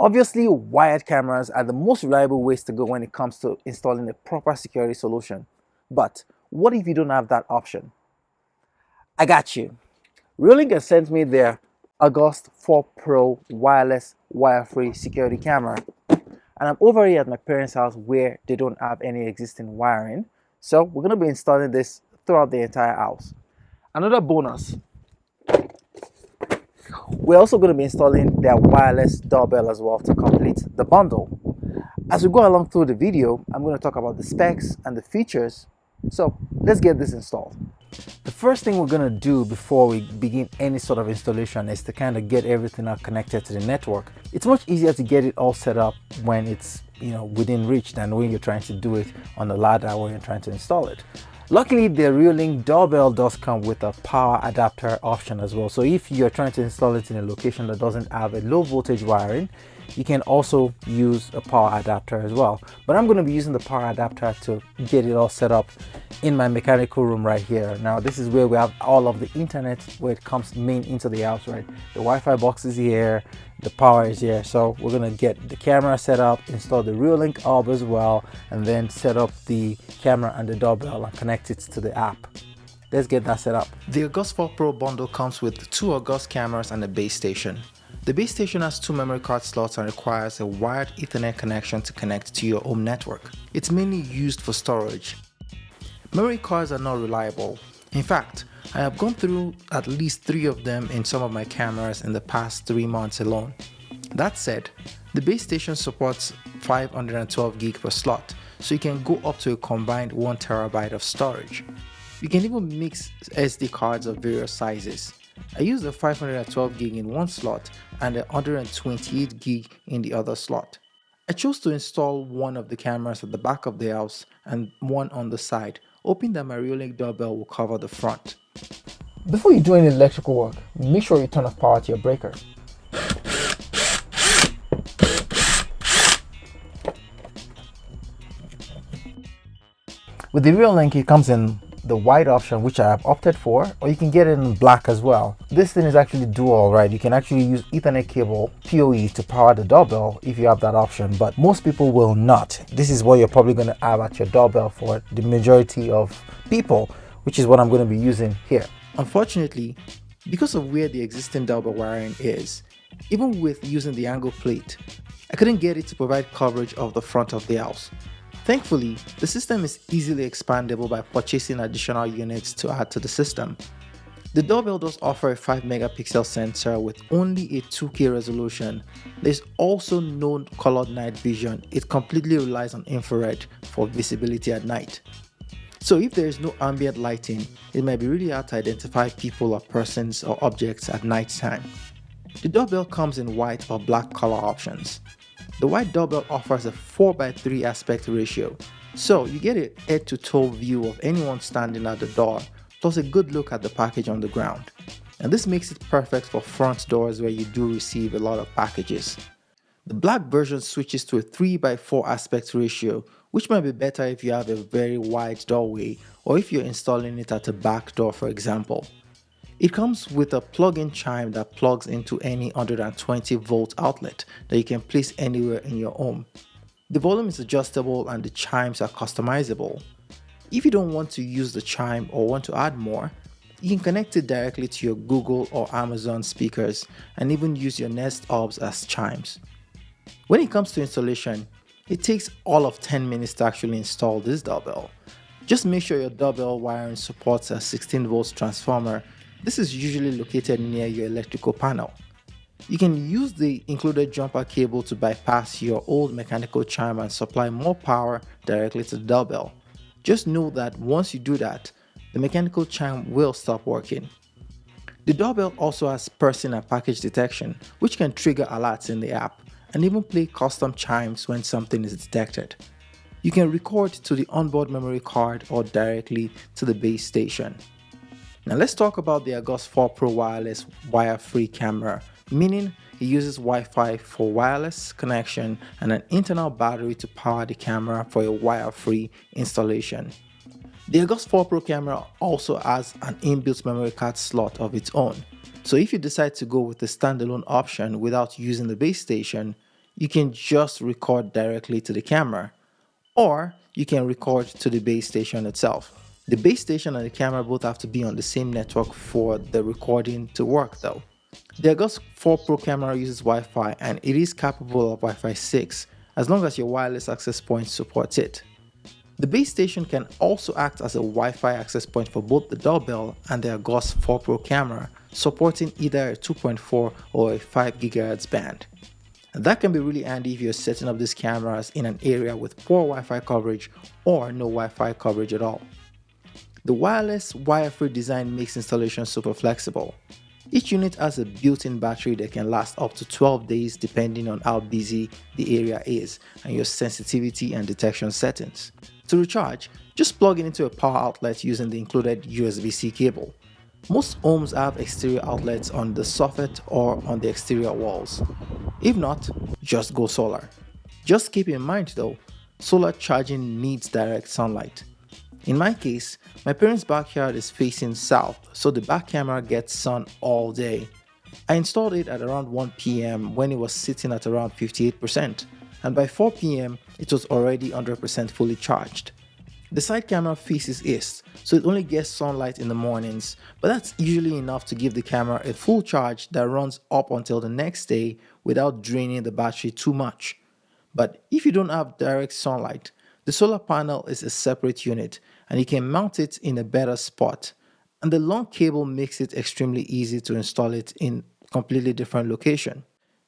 Obviously, wired cameras are the most reliable ways to go when it comes to installing a proper security solution. But what if you don't have that option? I got you. Reolink has sent me their August 4 Pro wireless wire-free security camera. And I'm over here at my parents' house where they don't have any existing wiring. So we're going to be installing this throughout the entire house. Another bonus, we're also going to be installing their wireless doorbell as well to complete the bundle. As we go along through the video, I'm going to talk about the specs and the features. So let's get this installed. The first thing we're going to do before we begin any sort of installation is to kind of get everything out connected to the network. It's much easier to get it all set up when it's within reach than when you're trying to do it on the ladder when you're trying to install it. Luckily, the Reolink doorbell does come with a power adapter option as well. So if you're trying to install it in a location that doesn't have a low voltage wiring, you can also use a power adapter as well. But I'm going to be using the power adapter to get it all set up in my mechanical room right here. Now this is where we have all of the internet where it comes main into the house, right? The Wi-Fi box is here, the power is here. So we're going to get the camera set up, install the Reolink Argus as well, and then set up the camera and the doorbell and connect it to the app. Let's get that set up. The August 4 Pro bundle comes with 2 August cameras and a base station. The base station has 2 memory card slots and requires a wired Ethernet connection to connect to your home network. It's mainly used for storage. Memory cards are not reliable. In fact, I have gone through at least 3 of them in some of my cameras in the past 3 months alone. That said, the base station supports 512 gig per slot, so you can go up to a combined 1 terabyte of storage. You can even mix SD cards of various sizes. I used a 512 gig in one slot and a 128 gig in the other slot. I chose to install one of the cameras at the back of the house and one on the side, hoping that my Reolink doorbell will cover the front. Before you do any electrical work, make sure you turn off power to your breaker. With the Reolink, it comes in the white option, which I have opted for, or you can get it in black as well. This thing is actually dual, right? You can actually use Ethernet cable PoE to power the doorbell if you have that option, but most people will not. This is what you're probably going to have at your doorbell for the majority of people, which is what I'm going to be using here. Unfortunately, because of where the existing doorbell wiring is, even with using the angle plate, I couldn't get it to provide coverage of the front of the house. Thankfully, the system is easily expandable by purchasing additional units to add to the system. The doorbell does offer a 5 megapixel sensor with only a 2K resolution. There's also no colored night vision. It completely relies on infrared for visibility at night. So if there is no ambient lighting, it might be really hard to identify people or persons or objects at night time. The doorbell comes in white or black color options. The white doorbell offers a 4:3 aspect ratio, so you get a head-to-toe view of anyone standing at the door, plus a good look at the package on the ground. And this makes it perfect for front doors where you do receive a lot of packages. The black version switches to a 3:4 aspect ratio, which might be better if you have a very wide doorway or if you're installing it at a back door, for example. It comes with a plug-in chime that plugs into any 120 volt outlet that you can place anywhere in your home. The volume is adjustable and the chimes are customizable. If you don't want to use the chime or want to add more, you can connect it directly to your Google or Amazon speakers and even use your Nest Hubs as chimes. When it comes to installation, it takes all of 10 minutes to actually install this doorbell. Just make sure your doorbell wiring supports a 16 volts transformer. This is usually located near your electrical panel. You can use the included jumper cable to bypass your old mechanical chime and supply more power directly to the doorbell. Just know that once you do that, the mechanical chime will stop working. The doorbell also has person and package detection, which can trigger alerts in the app and even play custom chimes when something is detected. You can record to the onboard memory card or directly to the base station. Now let's talk about the August 4 Pro wireless wire-free camera, meaning it uses Wi-Fi for wireless connection and an internal battery to power the camera for a wire-free installation. The August 4 Pro camera also has an inbuilt memory card slot of its own, so if you decide to go with the standalone option without using the base station, you can just record directly to the camera, or you can record to the base station itself. The base station and the camera both have to be on the same network for the recording to work though. The Argus 4 Pro camera uses Wi-Fi and it is capable of Wi-Fi 6 as long as your wireless access point supports it. The base station can also act as a Wi-Fi access point for both the doorbell and the Argus 4 Pro camera, supporting either a 2.4 or a 5 GHz band. And that can be really handy if you're setting up these cameras in an area with poor Wi-Fi coverage or no Wi-Fi coverage at all. The wireless wire-free design makes installation super flexible. Each unit has a built-in battery that can last up to 12 days depending on how busy the area is and your sensitivity and detection settings. To recharge, just plug it into a power outlet using the included USB-C cable. Most homes have exterior outlets on the soffit or on the exterior walls. If not, just go solar. Just keep in mind though, solar charging needs direct sunlight. In my case, my parents' backyard is facing south, so the back camera gets sun all day. I installed it at around 1 p.m. when it was sitting at around 58%, and by 4 p.m. it was already 100% fully charged. The side camera faces east, so it only gets sunlight in the mornings, but that's usually enough to give the camera a full charge that runs up until the next day without draining the battery too much. But if you don't have direct sunlight, the solar panel is a separate unit and you can mount it in a better spot, and the long cable makes it extremely easy to install it in a completely different location.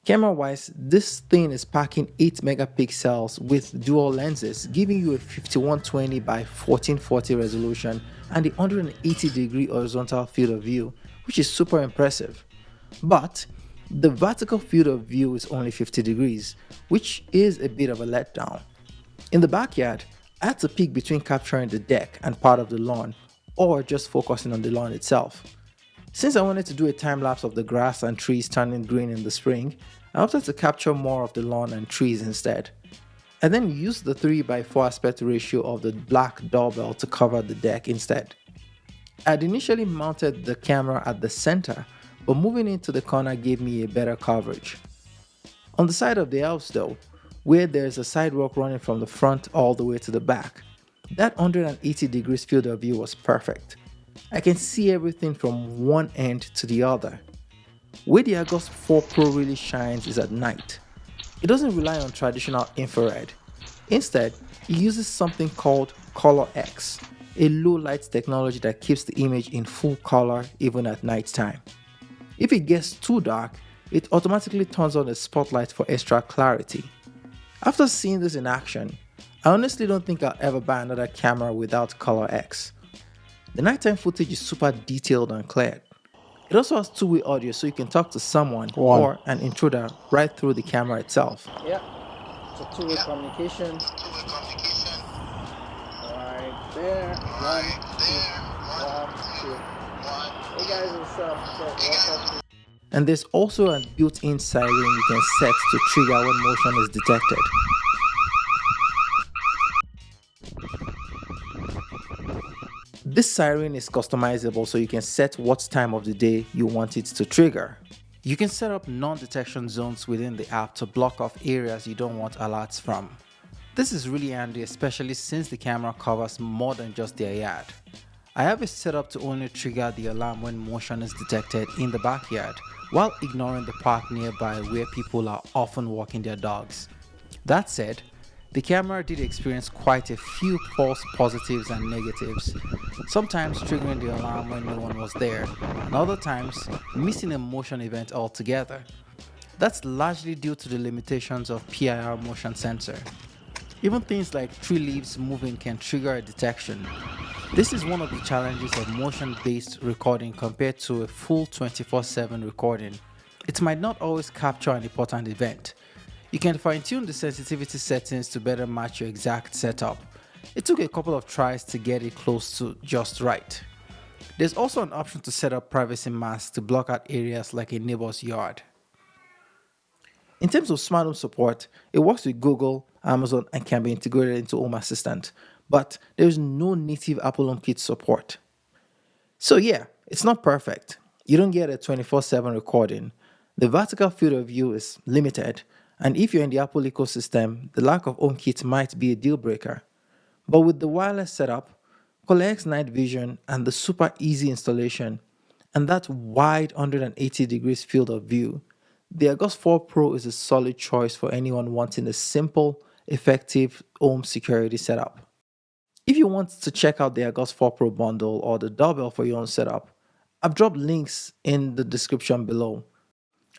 Camera wise, this thing is packing 8 megapixels with dual lenses, giving you a 5120 by 1440 resolution and a 180 degree horizontal field of view, which is super impressive. But the vertical field of view is only 50 degrees, which is a bit of a letdown. In the backyard, I had to pick between capturing the deck and part of the lawn, or just focusing on the lawn itself. Since I wanted to do a time lapse of the grass and trees turning green in the spring, I opted to capture more of the lawn and trees instead. I then used the 3:4 aspect ratio of the black doorbell to cover the deck instead. I had initially mounted the camera at the center, but moving into the corner gave me a better coverage. On the side of the house though, where there's a sidewalk running from the front all the way to the back, that 180 degrees field of view was perfect. I can see everything from one end to the other. Where the Argus 4 Pro really shines is at night. It doesn't rely on traditional infrared. Instead, it uses something called Color X, a low light technology that keeps the image in full color even at night time. If it gets too dark, it automatically turns on a spotlight for extra clarity. After seeing this in action, I honestly don't think I'll ever buy another camera without Color X. The nighttime footage is super detailed and clear. It also has two-way audio so you can talk to someone or an intruder right through the camera itself. Yeah, it's a two-way communication. Right there, one, two. Hey guys, what's up? And there's also a built-in siren you can set to trigger when motion is detected. This siren is customizable so you can set what time of the day you want it to trigger. You can set up non-detection zones within the app to block off areas you don't want alerts from. This is really handy, especially since the camera covers more than just the yard. I have it set up to only trigger the alarm when motion is detected in the backyard, while ignoring the park nearby where people are often walking their dogs. That said, the camera did experience quite a few false positives and negatives, sometimes triggering the alarm when no one was there, and other times missing a motion event altogether. That's largely due to the limitations of PIR motion sensor. Even things like tree leaves moving can trigger a detection. This is one of the challenges of motion-based recording compared to a full 24/7 recording. It might not always capture an important event. You can fine-tune the sensitivity settings to better match your exact setup. It took a couple of tries to get it close to just right. There's also an option to set up privacy masks to block out areas like a neighbor's yard. In terms of smart home support, it works with Google, Amazon, and can be integrated into Home Assistant, but there is no native Apple HomeKit support. So yeah, it's not perfect. You don't get a 24/7 recording. The vertical field of view is limited, And if you're in the Apple ecosystem, the lack of HomeKit might be a deal breaker. But with the wireless setup, collects night vision and the super easy installation, and that wide 180 degrees field of view, the Argus 4 Pro is a solid choice for anyone wanting a simple, effective home security setup. If you want to check out the Argus 4 Pro bundle or the doorbell for your own setup, I've dropped links in the description below.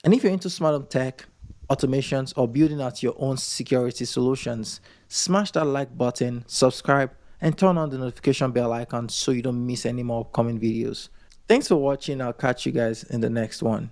And if you're into smart home tech, automations, or building out your own security solutions, smash that like button, subscribe, and turn on the notification bell icon so you don't miss any more upcoming videos. Thanks for watching. I'll catch you guys in the next one.